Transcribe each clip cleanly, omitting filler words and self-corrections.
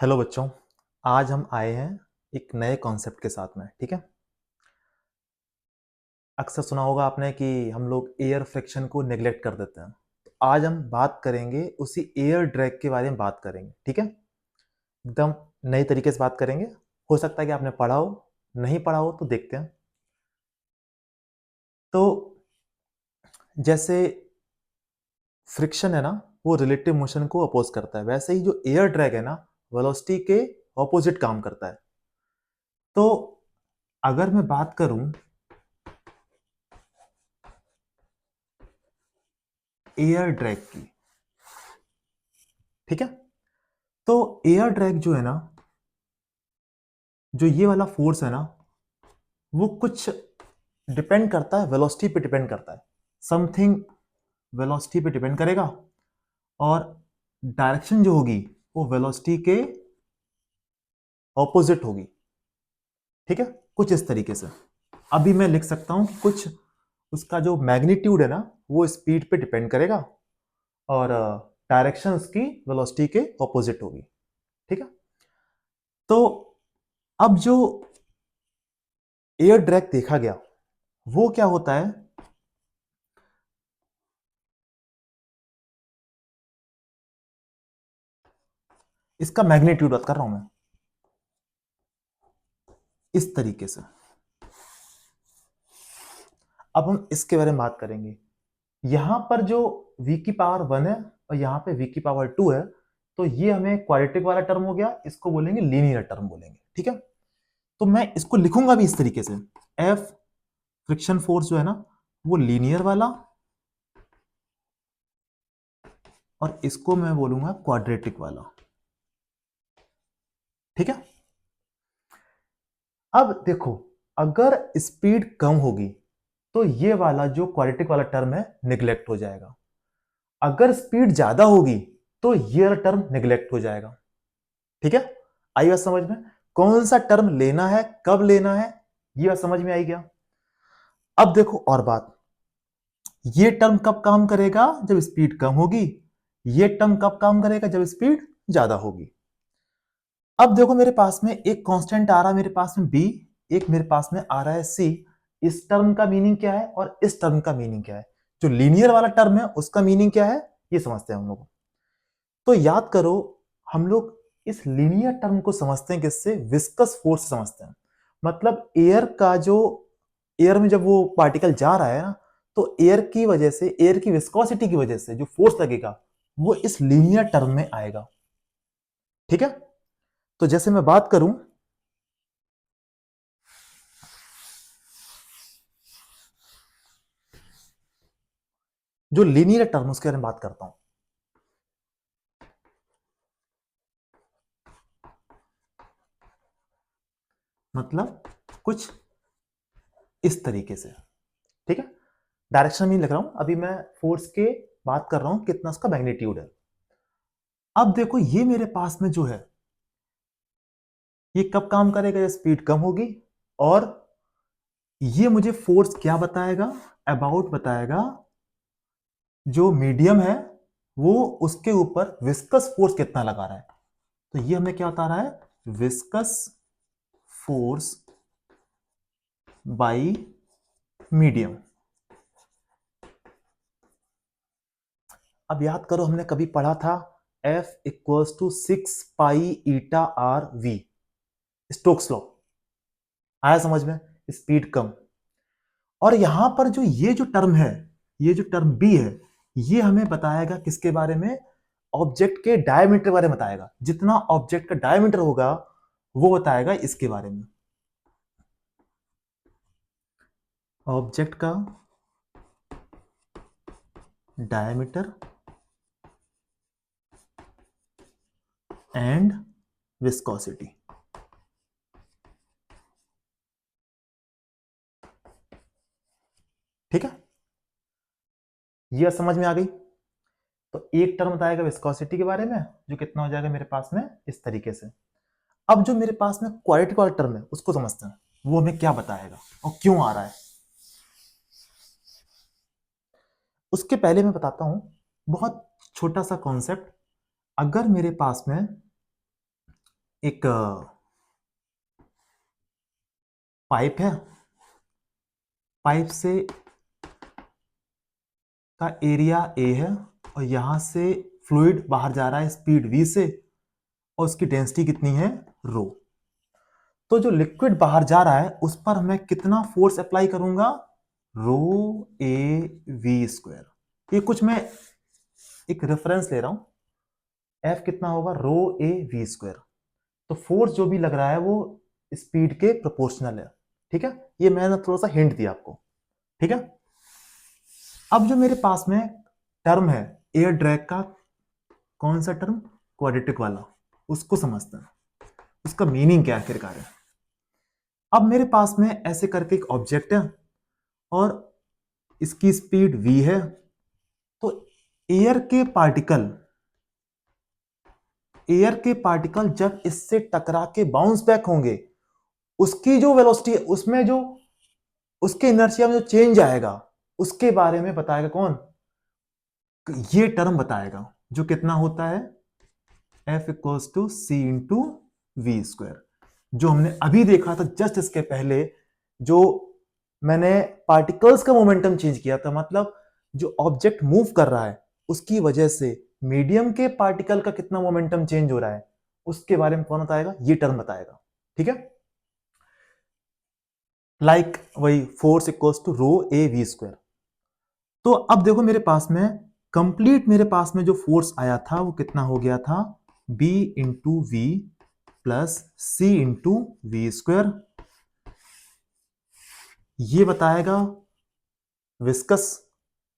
Hello बच्चों। आज हम आए हैं एक नए कॉन्सेप्ट के साथ में। ठीक है, अक्सर सुना होगा आपने कि हम लोग एयर फ्रिक्शन को नेग्लेक्ट कर देते हैं। तो आज हम बात करेंगे उसी एयर ड्रैग के बारे में बात करेंगे। ठीक है, एकदम नई तरीके से बात करेंगे। हो सकता है कि आपने पढ़ा हो, नहीं पढ़ा हो तो देखते हैं। तो जैसे फ्रिक्शन है ना, वो रिलेटिव मोशन को अपोज करता है, वैसे ही जो एयर ड्रैग है ना, वेलोसिटी के ऑपोजिट काम करता है। तो अगर मैं बात करूं एयर ड्रैग की, ठीक है, तो एयर ड्रैग जो है ना, जो ये वाला फोर्स है ना, वो कुछ डिपेंड करता है, वेलोसिटी पे डिपेंड करता है। समथिंग वेलोसिटी पे डिपेंड करेगा और डायरेक्शन जो होगी वो वेलोसिटी के ऑपोजिट होगी। ठीक है, कुछ इस तरीके से अभी मैं लिख सकता हूं कि कुछ उसका जो मैग्नीट्यूड है ना, वो स्पीड पे डिपेंड करेगा और डायरेक्शन उसकी वेलोसिटी के ऑपोजिट होगी। ठीक है, तो अब जो एयर ड्रैग देखा गया वो क्या होता है, इसका मैग्नीट्यूड बात कर रहा हूं मैं इस तरीके से। अब हम इसके बारे में बात करेंगे। यहां पर जो v की पावर 1 है और यहां पे v की पावर 2 है, तो ये हमें क्वाड्रेटिक वाला टर्म हो गया, इसको बोलेंगे लीनियर टर्म बोलेंगे। ठीक है, तो मैं इसको लिखूंगा भी इस तरीके से, F फ्रिक्शन फोर्स जो है ना, वो लीनियर वाला, और इसको मैं बोलूंगा क्वाड्रेटिक वाला। ठीक है, अब देखो, अगर स्पीड कम होगी तो ये वाला जो क्वाड्रेटिक वाला टर्म है निगलेक्ट हो जाएगा। अगर स्पीड ज्यादा होगी तो ये वाला टर्म निगलेक्ट हो जाएगा। ठीक है, आई बात समझ में? कौन सा टर्म लेना है, कब लेना है, ये बात समझ में आई क्या? अब देखो और बात, ये टर्म कब काम करेगा? जब स्पीड कम होगी। ये टर्म कब काम करेगा? जब स्पीड ज्यादा होगी। अब देखो, मेरे पास में एक कांस्टेंट आ रहा है, मेरे पास में b, एक मेरे पास में आ रहा है c। इस टर्म का मीनिंग क्या है और इस टर्म का मीनिंग क्या है? जो लीनियर वाला टर्म है उसका मीनिंग क्या है, ये समझते हैं हम लोग। तो याद करो, हम लोग इस लीनियर टर्म को समझते हैं किससे? विस्कस फोर्स समझते हैं। मतलब एयर का जो, एयर में जब वो पार्टिकल जा रहा है ना, तो एयर की वजह से, एयर की विस्कोसिटी की वजह से जो फोर्स लगेगा वो इस लीनियर टर्म में आएगा। ठीक है, तो जैसे मैं बात करूं, जो लीनियर टर्म उसके बारे में बात करता हूं। मतलब कुछ इस तरीके से। ठीक है, डायरेक्शन में लिख रहा हूं, अभी मैं फोर्स के बात कर रहा हूं कितना उसका मैग्नीट्यूड है। अब देखो, ये मेरे पास में जो है, ये कब काम करेगा? जब स्पीड कम होगी। और ये मुझे फोर्स क्या बताएगा? अबाउट बताएगा जो मीडियम है वो, उसके ऊपर विस्कस फोर्स कितना लगा रहा है। तो ये हमें क्या बता रहा है? Viscous force by medium. अब याद करो, हमने कभी पढ़ा था F equals to 6 pi eta r v, Stokes law. आया समझ में? स्पीड कम। और यहां पर जो ये जो टर्म है, ये जो टर्म बी है, ये हमें बताएगा किसके बारे में? ऑब्जेक्ट के डायमीटर के बारे में बताएगा। जितना ऑब्जेक्ट का डायमीटर होगा वो बताएगा इसके बारे में। ऑब्जेक्ट का डायमीटर एंड विस्कोसिटी। ठीक है, ये समझ में आ गई? तो एक टर्म बताएगा विस्कोसिटी के बारे में, जो कितना हो जाएगा मेरे पास में इस तरीके से। अब जो मेरे पास में क्वालिटी वाला टर्म है उसको समझते हैं, वो हमें क्या बताएगा और क्यों आ रहा है। उसके पहले मैं बताता हूं बहुत छोटा सा कॉन्सेप्ट। अगर मेरे पास में एक पाइप है, पाइप से का एरिया ए है और यहां से फ्लूइड बाहर जा रहा है स्पीड v से और उसकी डेंसिटी कितनी है रो। तो जो लिक्विड बाहर जा रहा है उस पर मैं कितना फोर्स अप्लाई करूंगा, रो ए वी स्क्वायर। ये कुछ मैं एक रेफरेंस ले रहा हूं, एफ कितना होगा रो ए वी स्क्वायर। तो फोर्स जो भी लग रहा है वो स्पीड के प्रोपोर्शनल है। ठीक है, ये मैंने थोड़ा सा हिंट दिया आपको। ठीक है, अब जो मेरे पास में टर्म है एयर ड्रैग का, कौन सा टर्म, क्वाड्रेटिक वाला, उसको समझते हैं, उसका मीनिंग क्या आखिरकार है। अब मेरे पास में ऐसे करके एक ऑब्जेक्ट है और इसकी स्पीड v है। तो एयर के पार्टिकल, एयर के पार्टिकल जब इससे टकरा के बाउंस बैक होंगे, उसकी जो वेलोसिटी है उसमें जो उसके इनर्शिया में जो चेंज आएगा उसके बारे में बताएगा कौन, ये टर्म बताएगा, जो कितना होता है F equals to c into v square. जो हमने अभी देखा था जस्ट इसके पहले, जो मैंने पार्टिकल्स का मोमेंटम चेंज किया था, मतलब जो ऑब्जेक्ट मूव कर रहा है उसकी वजह से मीडियम के पार्टिकल का कितना मोमेंटम चेंज हो रहा है, उसके बारे में कौन बताएगा, ये टर्म बताएगा। ठीक है, लाइक वही force equals to rho a v square. तो अब देखो मेरे पास में कंप्लीट, मेरे पास में जो फोर्स आया था वो कितना हो गया था, b into v plus c into v square. ये बताएगा विस्कस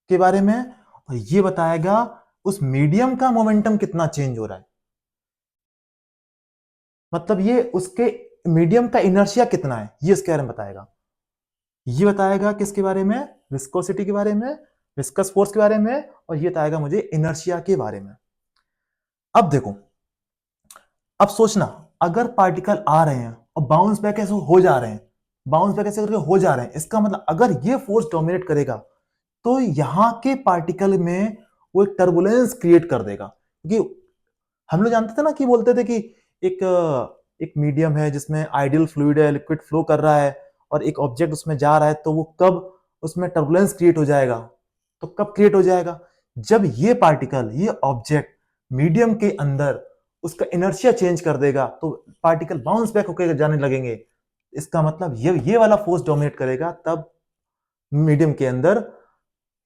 के बारे में और ये बताएगा उस मीडियम का मोमेंटम कितना चेंज हो रहा है, मतलब ये उसके मीडियम का इनर्शिया कितना है, ये इसके बारे में बताएगा। ये बताएगा किसके बारे में, विस्कोसिटी के बारे में, विस्कस फोर्स के बारे में, और ये बताएगा मुझे इनर्शिया के बारे में। अब देखो, अब सोचना, अगर पार्टिकल आ रहे हैं और बाउंस बैक ऐसे हो जा रहे हैं, बाउंस बैक ऐसे करके हो जा रहे हैं, इसका मतलब अगर ये फोर्स डोमिनेट करेगा तो यहां के पार्टिकल में वो एक टर्बुलेंस क्रिएट कर देगा। क्योंकि हम लोग जानते थे ना कि बोलते थे कि एक एक मीडियम है जिसमें आइडियल फ्लूइड है, लिक्विड फ्लो कर रहा है और एक ऑब्जेक्ट उसमें जा रहा है, तो वो कब उसमें टर्बुलेंस क्रिएट हो जाएगा, तो कब क्रिएट हो जाएगा, जब ये पार्टिकल, ये ऑब्जेक्ट मीडियम के अंदर उसका इनर्शिया चेंज कर देगा तो पार्टिकल बाउंस बैक होकर जाने लगेंगे। इसका मतलब ये वाला फोर्स डोमिनेट करेगा, तब मीडियम के अंदर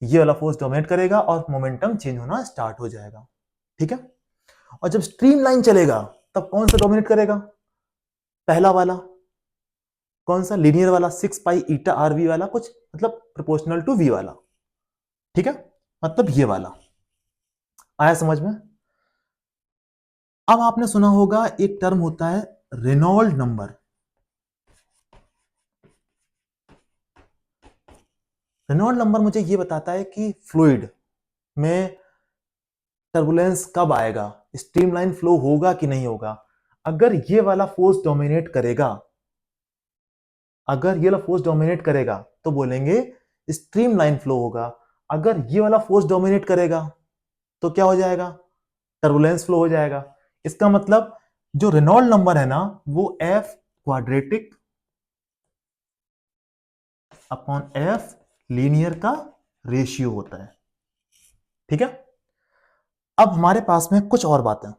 ये वाला फोर्स डोमिनेट करेगा और मोमेंटम चेंज होना स्टार्ट हो जाएगा। ठीक है, और जब स्ट्रीम लाइन चलेगा तब कौन सा डोमिनेट करेगा, पहला वाला, कौन सा, लीनियर वाला, 6 पाई ईटा आर वी वाला, कुछ मतलब प्रोपोर्शनल टू वी वाला। ठीक है, मतलब ये वाला, आया समझ में। अब आपने सुना होगा एक टर्म होता है रेनॉल्ड नंबर। रेनॉल्ड नंबर मुझे ये बताता है कि फ्लूइड में टर्बुलेंस कब आएगा, स्ट्रीमलाइन फ्लो होगा कि नहीं होगा। अगर ये वाला फोर्स डोमिनेट करेगा, अगर ये वाला फोर्स डोमिनेट करेगा तो बोलेंगे स्ट्रीमलाइन फ्लो होगा। अगर ये वाला फोर्स डोमिनेट करेगा तो क्या हो जाएगा, टर्बुलेंस फ्लो हो जाएगा। इसका मतलब जो रेनॉल्ड नंबर है ना, वो F quadratic upon F linear का रेशियो होता है। ठीक है, अब हमारे पास में कुछ और बातें,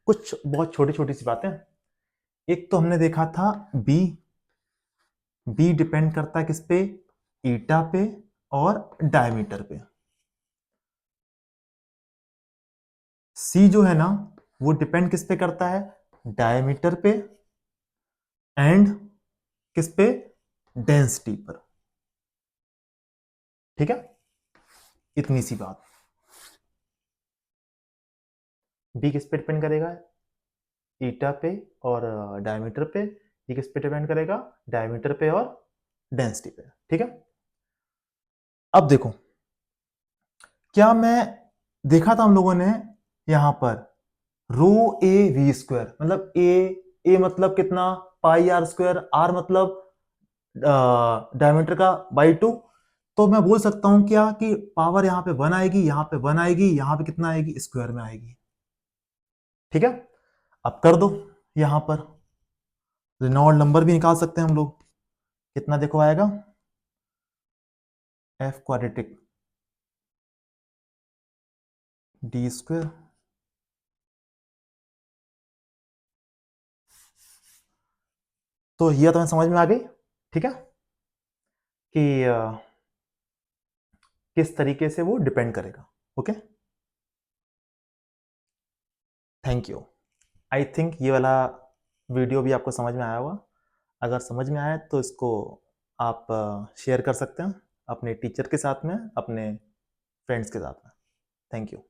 कुछ बहुत छोटी छोटी सी बातें। एक तो हमने देखा था बी, बी डिपेंड करता है किस पे, ईटा पे और डायमीटर पे। सी जो है ना वो डिपेंड किस पे करता है, डायमीटर पे एंड किस पे, डेंसिटी पर। ठीक है, इतनी सी बात। बी किस पे डिपेंड करेगा, ईटा पे और डायमीटर पे। ये किस पे डिपेंड करेगा, डायमीटर पे और डेंसिटी पे। ठीक है, अब देखो, क्या मैं देखा था हम लोगों ने यहां पर रो ए वी स्क्वायर, मतलब ए मतलब कितना, पाई आर स्क्वायर, आर मतलब डायमीटर का बाई 2। तो मैं बोल सकता हूं क्या कि पावर यहां पे 1 आएगी, यहां पे 1 आएगी, यहां पे कितना आएगी, स्क्वायर में आएगी। ठीक है, अब कर दो यहां पर रेनॉल्ड नंबर भी निकाल सकते हैं हम लोग। कितना देखो आएगा, एफ क्वाड्रेटिक डी स्क्वायर, तो ये तुम्हें समझ में आ गई, ठीक है, कि किस तरीके से वो डिपेंड करेगा। Okay, thank you. I think ये वाला वीडियो भी आपको समझ में आया होगा। अगर समझ में आया तो इसको आप शेयर कर सकते हैं अपने टीचर के साथ में, अपने फ्रेंड्स के साथ में। Thank you.